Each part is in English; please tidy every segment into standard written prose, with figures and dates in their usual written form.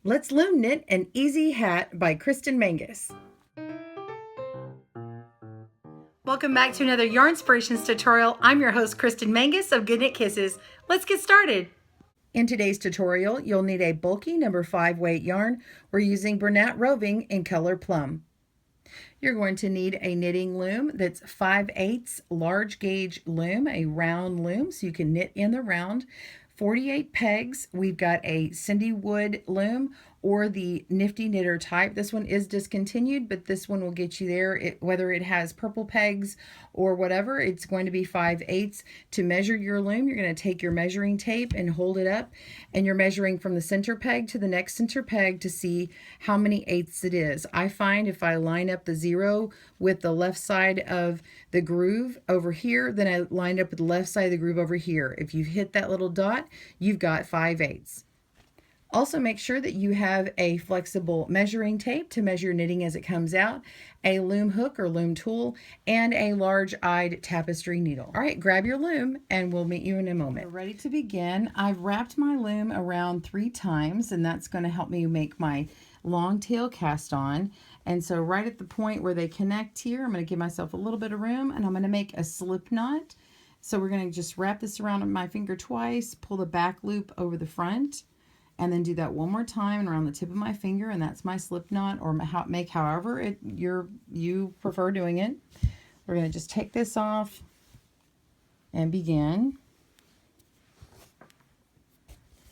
Let's Loom Knit an Easy Hat by Kristen Mangus. Welcome back to another Yarn Inspirations tutorial. I'm your host, Kristen Mangus of GoodKnitKisses. Let's get started. In today's tutorial, you'll need a bulky number 5 weight yarn. We're using Bernat Roving in color plum. You're going to need a knitting loom that's 5/8 large gauge loom, a round loom, so you can knit in the round. 48 pegs. We've got a CinDWood loom or the Nifty Knitter type. This one is discontinued, but this one will get you there. Whether it has purple pegs or whatever, it's going to be 5/8. To measure your loom, you're going to take your measuring tape and hold it up, and you're measuring from the center peg to the next center peg to see how many eighths it is. I find if I line up the 0 with the left side of the groove over here, then I line up with the left side of the groove over here. If you hit that little dot, you've got 5/8. Also, make sure that you have a flexible measuring tape to measure knitting as it comes out, a loom hook or loom tool, and a large-eyed tapestry needle. All right, grab your loom and we'll meet you in a moment. We're ready to begin. I've wrapped my loom around 3 times, and that's going to help me make my long tail cast on. And so right at the point where they connect here, I'm going to give myself a little bit of room, and I'm going to make a slip knot. So we're going to just wrap this around my finger twice, pull the back loop over the front, and then do that one more time and around the tip of my finger, and that's my slip knot, or make however you prefer doing it. We're going to just take this off and begin.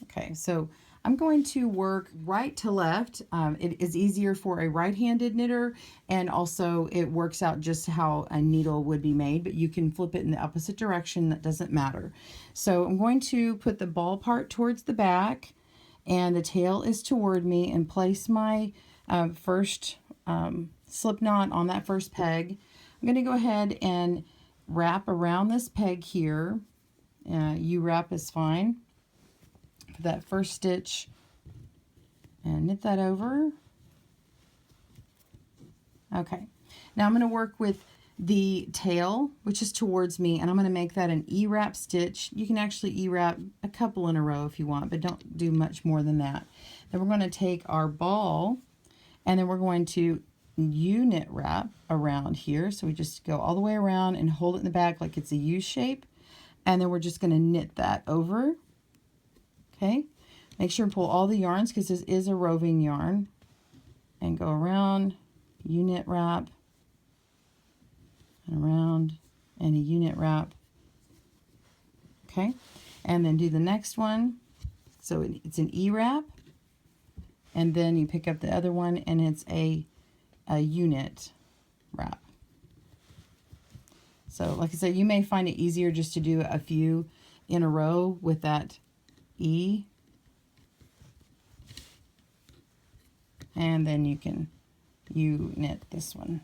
Okay, so I'm going to work right to left. It is easier for a right-handed knitter, and also it works out just how a needle would be made, but you can flip it in the opposite direction. That doesn't matter. So I'm going to put the ball part towards the back, and the tail is toward me, and place my first slip knot on that first peg. I'm going to go ahead and wrap around this peg here. U-wrap is fine. Put that first stitch and knit that over. Okay, now I'm going to work with the tail, which is towards me, and I'm going to make that an E-wrap stitch. You can actually E-wrap a couple in a row if you want, but don't do much more than that. Then we're going to take our ball, and then we're going to U-knit wrap around here. So we just go all the way around and hold it in the back like it's a U shape, and then we're just going to knit that over. Okay, make sure to pull all the yarns because this is a roving yarn, and go around, U-knit wrap, and around, and a U-knit wrap. Okay, and then do the next one. So it's an E-wrap, and then you pick up the other one, and it's a U-knit wrap. So like I said, you may find it easier just to do a few in a row with that E, and then you can U-knit this one.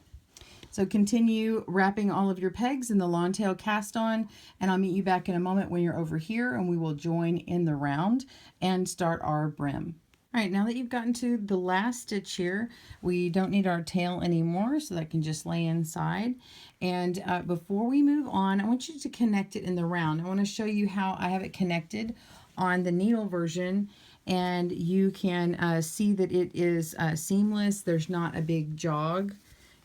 So continue wrapping all of your pegs in the long tail cast on, and I'll meet you back in a moment when you're over here, and we will join in the round and start our brim. All right, now that you've gotten to the last stitch here, we don't need our tail anymore, so that can just lay inside. And before we move on, I want you to connect it in the round. I want to show you how I have it connected on the needle version, and you can see that it is seamless. There's not a big jog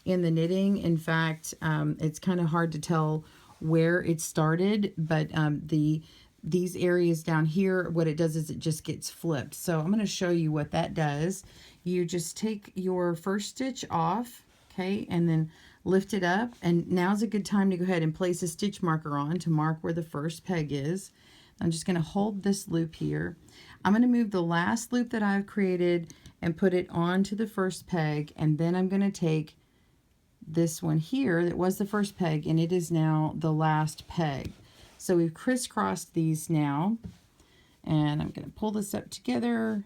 in the knitting. In fact, it's kind of hard to tell where it started, but these areas down here, what it does is it just gets flipped. So I'm going to show you what that does. You just take your first stitch off, okay, and then lift it up, and now's a good time to go ahead and place a stitch marker on to mark where the first peg is. I'm just going to hold this loop here. I'm going to move the last loop that I've created and put it onto the first peg, and then I'm going to take this one here that was the first peg, and it is now the last peg. So we've crisscrossed these now, and I'm going to pull this up together.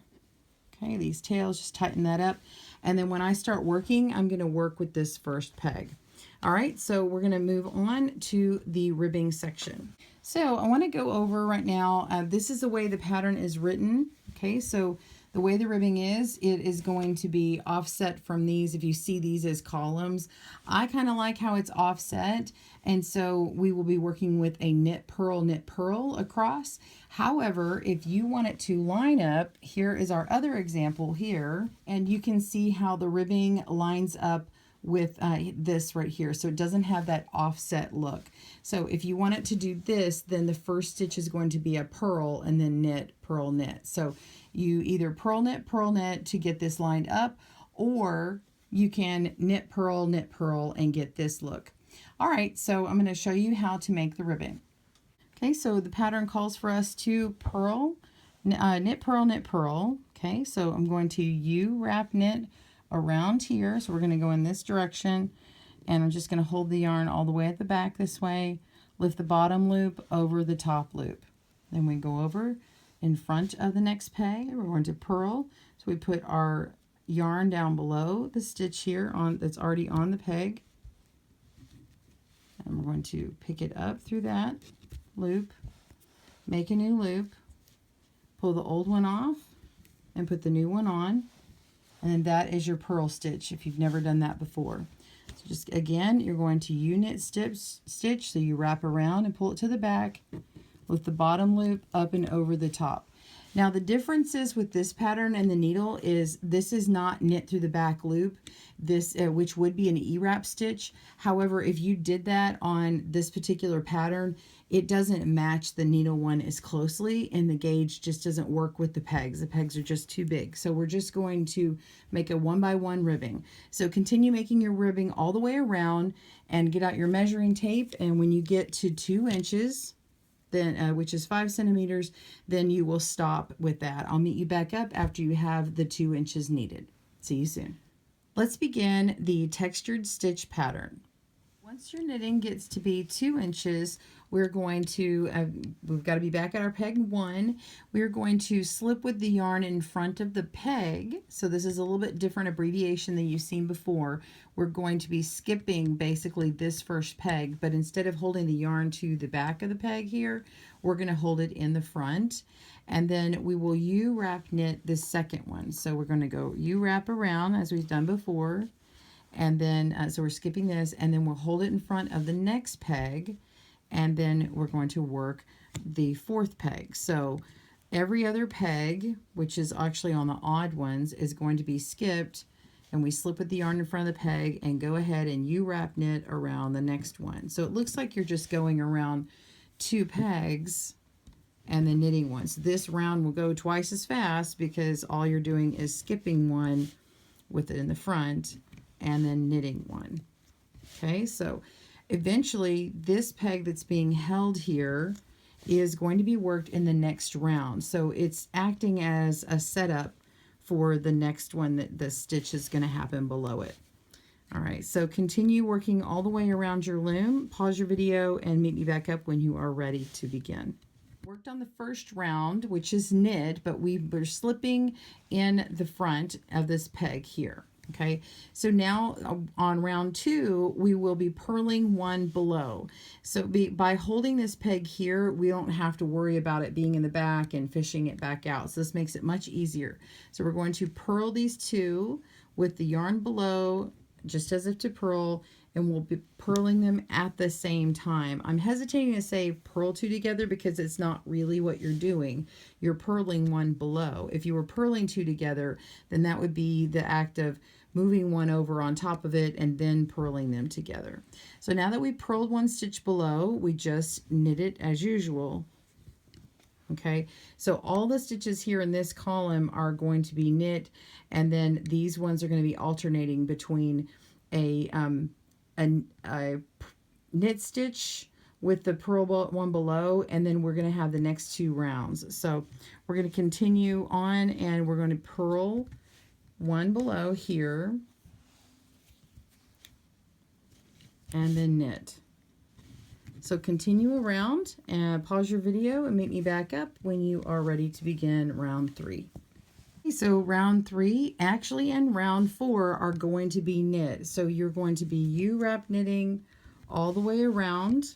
Okay, these tails, just tighten that up, and then when I start working, I'm going to work with this first peg. All right, so we're going to move on to the ribbing section. So I want to go over right now, this is the way the pattern is written. Okay, so The way the ribbing is, it is going to be offset from these. If you see these as columns, I kind of like how it's offset, and so we will be working with a knit purl across. However, if you want it to line up, here is our other example here, and you can see how the ribbing lines up with this right here, so it doesn't have that offset look. So if you want it to do this, then the first stitch is going to be a purl and then knit, purl, knit. So you either purl, knit to get this lined up, or you can knit, purl, and get this look. All right, so I'm going to show you how to make the ribbon. Okay, so the pattern calls for us to purl, knit, purl. Okay, so I'm going to U-wrap knit around here. So we're going to go in this direction, and I'm just going to hold the yarn all the way at the back this way, lift the bottom loop over the top loop. Then we go over in front of the next peg. We're going to purl. So we put our yarn down below the stitch here on that's already on the peg, and we're going to pick it up through that loop, make a new loop, pull the old one off, and put the new one on. And then that is your purl stitch if you've never done that before. So just again, you're going to U-knit stitch, so you wrap around and pull it to the back with the bottom loop up and over the top. Now the differences with this pattern and the needle is this is not knit through the back loop, this which would be an E-wrap stitch. However, if you did that on this particular pattern, it doesn't match the needle one as closely, and the gauge just doesn't work with the pegs. The pegs are just too big. So we're just going to make a 1x1 ribbing. So continue making your ribbing all the way around and get out your measuring tape, and when you get to 2 inches, then which is 5 centimeters, then you will stop with that. I'll meet you back up after you have the 2 inches needed. See you soon. Let's begin the textured stitch pattern. Once your knitting gets to be 2 inches, we're going to, we've got to be back at our peg 1. We're going to slip with the yarn in front of the peg. So this is a little bit different abbreviation than you've seen before. We're going to be skipping basically this first peg, but instead of holding the yarn to the back of the peg here, we're going to hold it in the front. And then we will U-wrap knit the second one. So we're going to go U-wrap around as we've done before. And then, so we're skipping this, and then we'll hold it in front of the next peg, and then we're going to work the fourth peg. So every other peg, which is actually on the odd ones, is going to be skipped, and we slip with the yarn in front of the peg and go ahead and U-wrap knit around the next one. So it looks like you're just going around 2 pegs and then knitting one. So this round will go twice as fast because all you're doing is skipping one with it in the front and then knitting one. Okay, so eventually this peg that's being held here is going to be worked in the next round. So it's acting as a setup for the next one that the stitch is going to happen below it. All right, so continue working all the way around your loom. Pause your video and meet me back up when you are ready to begin. Worked on the first round, which is knit, but we're slipping in the front of this peg here. Okay, so now on round 2, we will be purling one below. So by holding this peg here, we don't have to worry about it being in the back and fishing it back out. So this makes it much easier. So we're going to purl these 2 with the yarn below, just as if to purl, and we'll be purling them at the same time. I'm hesitating to say purl 2 together because it's not really what you're doing. You're purling one below. If you were purling 2 together, then that would be the act of moving one over on top of it and then purling them together. So now that we purled 1 stitch below, we just knit it as usual. Okay, so all the stitches here in this column are going to be knit, and then these ones are going to be alternating between a knit stitch with the purl one below, and then we're going to have the next 2 rounds. So we're going to continue on, and we're going to purl 1 below here and then knit. So continue around and pause your video and meet me back up when you are ready to begin round 3. So round 3 actually and round 4 are going to be knit. So you're going to be U-wrap knitting all the way around.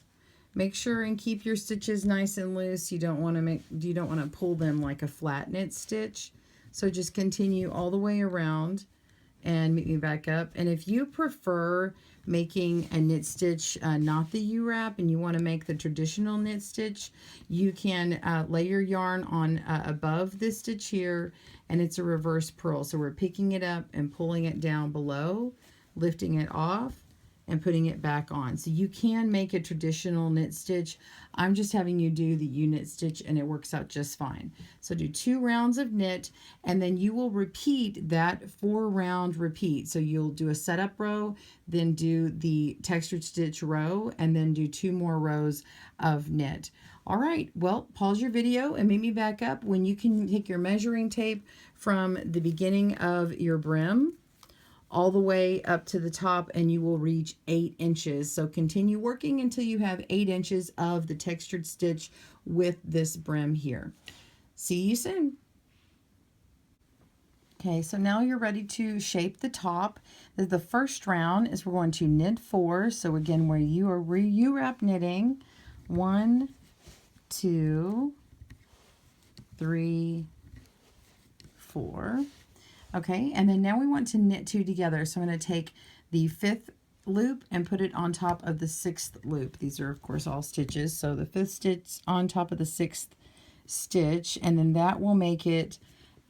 Make sure and keep your stitches nice and loose. You don't want to pull them like a flat knit stitch. So just continue all the way around and meet me back up. And if you prefer making a knit stitch, not the U-wrap, and you want to make the traditional knit stitch, you can lay your yarn on above this stitch here, and it's a reverse purl. So we're picking it up and pulling it down below, lifting it off, and putting it back on. So you can make a traditional knit stitch. I'm just having you do the U-knit stitch, and it works out just fine. So do 2 rounds of knit, and then you will repeat that 4-round repeat. So you'll do a setup row, then do the textured stitch row, and then do 2 more rows of knit. All right, well, pause your video and meet me back up when you can take your measuring tape from the beginning of your brim all the way up to the top, and you will reach 8 inches. So continue working until you have 8 inches of the textured stitch with this brim here. See you soon. Okay, so now you're ready to shape the top. The first round is we're going to knit 4. So again, where you are U-wrap knitting, 1, 2, 3, 4. Okay, and then now we want to knit 2 together. So I'm going to take the 5th loop and put it on top of the 6th loop. These are, of course, all stitches. So the 5th stitch on top of the 6th stitch, and then that will make it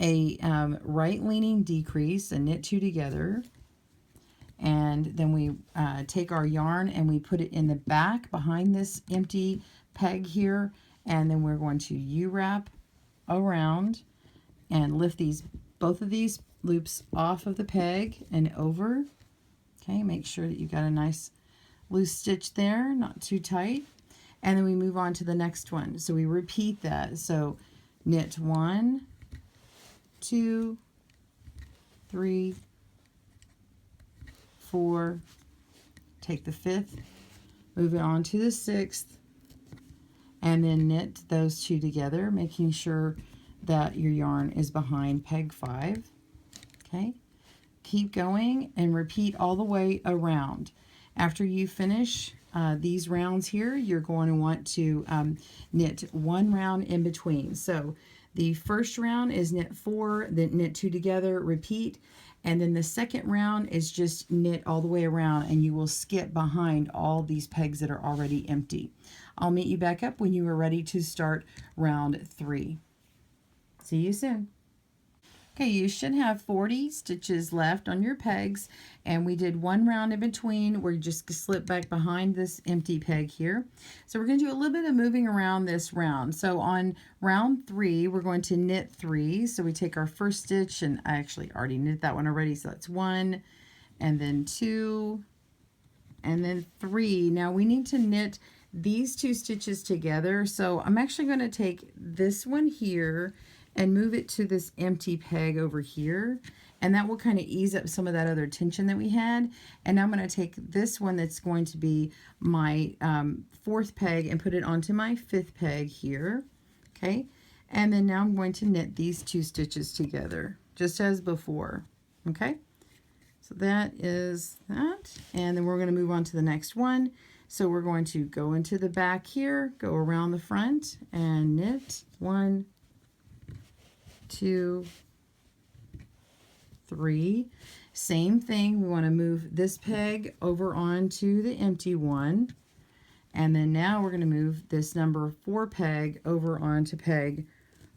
a right-leaning decrease, and knit 2 together. And then we take our yarn and we put it in the back behind this empty peg here, and then we're going to U-wrap around and lift both of these loops off of the peg and over. Okay, make sure that you got a nice loose stitch there, not too tight. And then we move on to the next one. So we repeat that. So knit 1, 2, 3, 4, take the 5th, move it on to the 6th, and then knit those 2 together, making sure that your yarn is behind peg 5. Okay, keep going and repeat all the way around. After you finish these rounds here, you're going to want to knit 1 round in between. So the first round is knit 4, then knit 2 together, repeat, and then the second round is just knit all the way around, and you will skip behind all these pegs that are already empty. I'll meet you back up when you are ready to start round 3. See you soon. Okay, you should have 40 stitches left on your pegs, and we did 1 round in between where you just slip back behind this empty peg here. So we're going to do a little bit of moving around this round. So on round 3, we're going to knit 3. So we take our first stitch, and I actually already knit that one already, so that's 1, and then 2, and then 3. Now we need to knit these 2 stitches together. So I'm actually going to take this one here and move it to this empty peg over here, and that will kind of ease up some of that other tension that we had. And now I'm going to take this one that's going to be my 4th peg and put it onto my 5th peg here. Okay, and then now I'm going to knit these 2 stitches together just as before. Okay, so that is that, and then we're going to move on to the next one. So we're going to go into the back here, go around the front, and knit 1, 2, 3. Same thing, we want to move this peg over onto the empty one, and then now we're going to move this number 4 peg over onto peg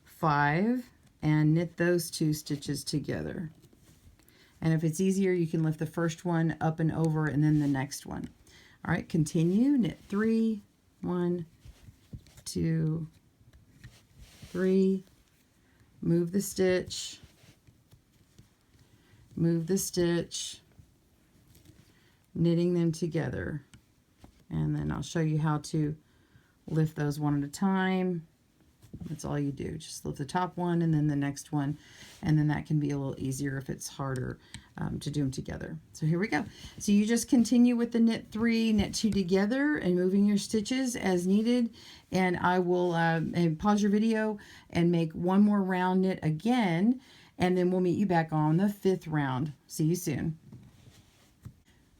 5 and knit those 2 stitches together. And if it's easier, you can lift the first one up and over and then the next one. All right, continue, knit 3, 1, 2, 3, move the stitch, move the stitch, knitting them together. And then I'll show you how to lift those one at a time. That's all you do. Just lift the top one and then the next one, and then that can be a little easier if it's harder to do them together. So here we go. So you just continue with the knit 3, knit 2 together, and moving your stitches as needed. And I will pause your video and make 1 more round knit again, and then we'll meet you back on the 5th round. See you soon.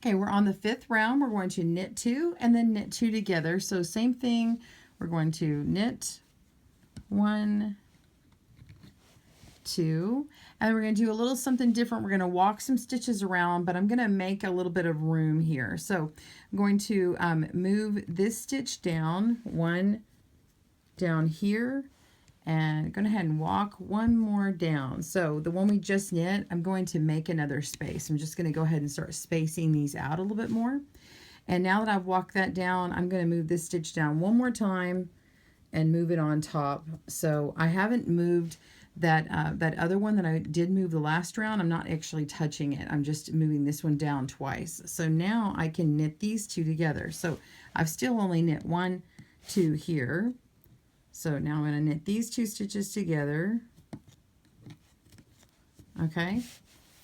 Okay, we're on the 5th round. We're going to knit 2 and then knit 2 together. So same thing. We're going to knit 1, 2, and we're going to do a little something different. We're going to walk some stitches around, but I'm going to make a little bit of room here. So I'm going to move this stitch down, one down here, and go ahead and walk one more down. So the one we just knit, I'm going to make another space. I'm just going to go ahead and start spacing these out a little bit more. And now that I've walked that down, I'm going to move this stitch down one more time and move it on top. So I haven't moved that that other one that I did move the last round. I'm not actually touching it. I'm just moving this one down twice. So now I can knit these two together. So I've still only knit 1, 2 here. So now I'm going to knit these 2 stitches together. Okay.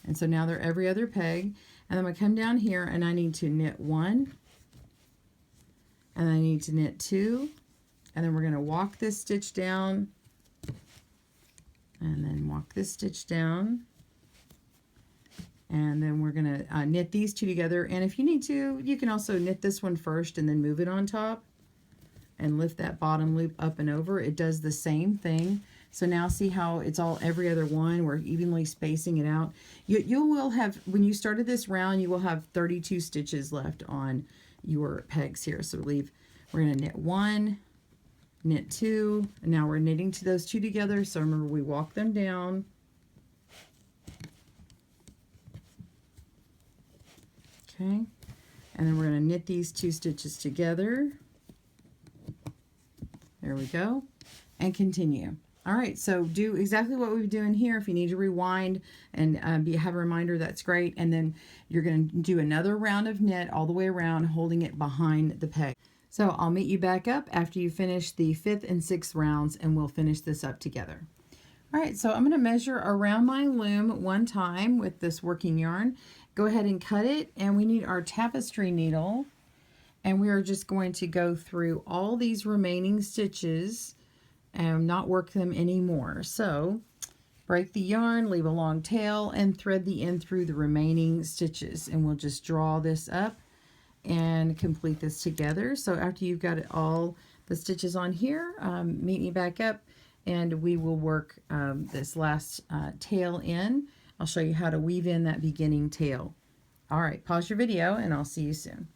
And so now they're every other peg. And I'm going to come down here and I need to knit 1. And I need to knit 2. And then we're going to walk this stitch down, and then walk this stitch down, and then we're going to knit these 2 together. And if you need to, you can also knit this one first and then move it on top and lift that bottom loop up and over. It does the same thing. So now see how it's all every other one. We're evenly spacing it out. You will have, when you started this round, you will have 32 stitches left on your pegs here. So we're going to knit 1, knit 2, and now we're knitting to those 2 together. So remember, we walk them down, okay, and then we're going to knit these 2 stitches together. There we go, and continue. All right, so do exactly what we've been doing here. If you need to rewind and have a reminder, that's great. And then you're going to do another round of knit all the way around, holding it behind the peg. So I'll meet you back up after you finish the 5th and 6th rounds, and we'll finish this up together. All right, so I'm going to measure around my loom one time with this working yarn. Go ahead and cut it, and we need our tapestry needle, and we are just going to go through all these remaining stitches and not work them anymore. So break the yarn, leave a long tail, and thread the end through the remaining stitches, and we'll just draw this up and complete this together. So after you've got it all the stitches on here, meet me back up and we will work this last tail in. I'll show you how to weave in that beginning tail. All right, pause your video and I'll see you soon.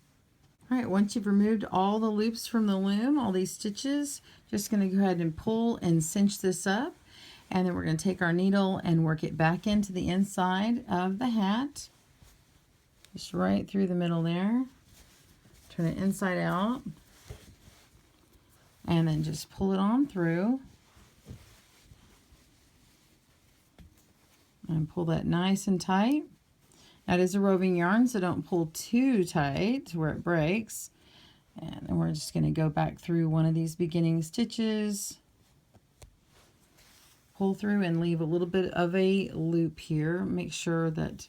All right, once you've removed all the loops from the loom, all these stitches, just going to go ahead and pull and cinch this up, and then we're going to take our needle and work it back into the inside of the hat, just right through the middle there. Turn it inside out, and then just pull it on through and pull that nice and tight. That is a roving yarn, so don't pull too tight to where it breaks. And then we're just going to go back through one of these beginning stitches, pull through and leave a little bit of a loop here. Make sure that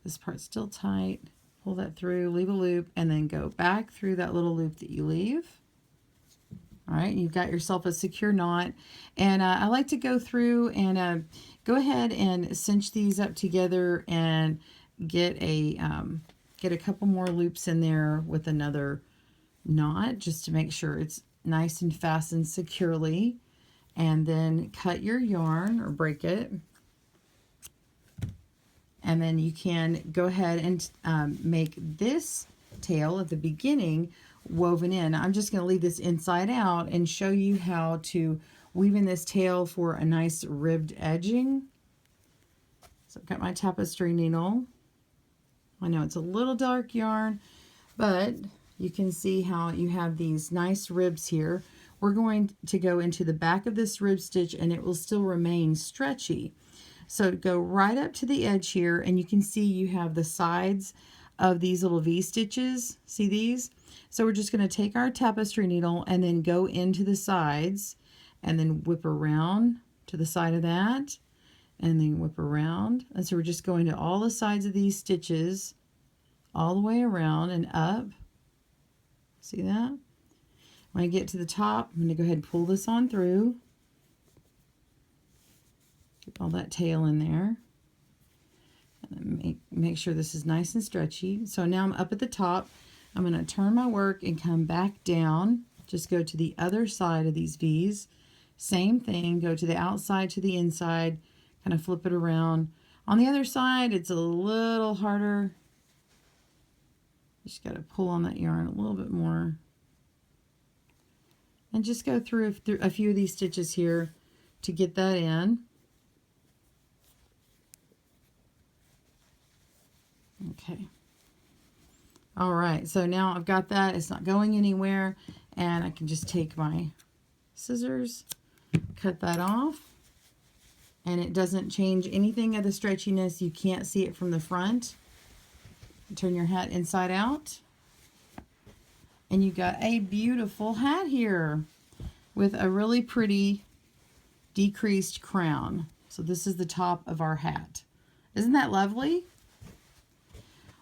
this part's still tight. Pull that through, leave a loop, and then go back through that little loop that you leave. All right, you've got yourself a secure knot. And I like to go through and go ahead and cinch these up together and get a couple more loops in there with another knot, just to make sure it's nice and fastened securely. And then cut your yarn or break it. And then you can go ahead and make this tail at the beginning woven in. I'm just going to leave this inside out and show you how to weave in this tail for a nice ribbed edging. So I've got my tapestry needle. I know it's a little dark yarn, but you can see how you have these nice ribs here. We're going to go into the back of this rib stitch and it will still remain stretchy. So go right up to the edge here, and you can see you have the sides of these little V stitches. See these? So we're just going to take our tapestry needle and then go into the sides and then whip around to the side of that and then whip around. And so we're just going to all the sides of these stitches all the way around and up. See that? When I get to the top, I'm going to go ahead and pull this on through. Get all that tail in there. And make sure this is nice and stretchy. So now I'm up at the top. I'm going to turn my work and come back down. Just go to the other side of these V's. Same thing, go to the outside to the inside, kind of flip it around. On the other side, it's a little harder. You just got to pull on that yarn a little bit more. And just go through a few of these stitches here to get that in. Okay. All right, so now I've got that. It's not going anywhere, and I can just take my scissors, cut that off, and it doesn't change anything of the stretchiness. You can't see it from the front. Turn your hat inside out, and you got a beautiful hat here with a really pretty decreased crown. So this is the top of our hat. Isn't that lovely?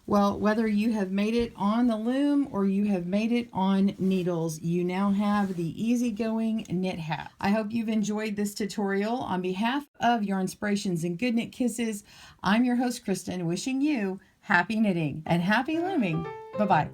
Well, whether you have made it on the loom or you have made it on needles, you now have the easygoing knit hat. I hope you've enjoyed this tutorial. On behalf of Yarnspirations and Good Knit Kisses, I'm your host, Kristen, wishing you happy knitting and happy looming. Bye-bye.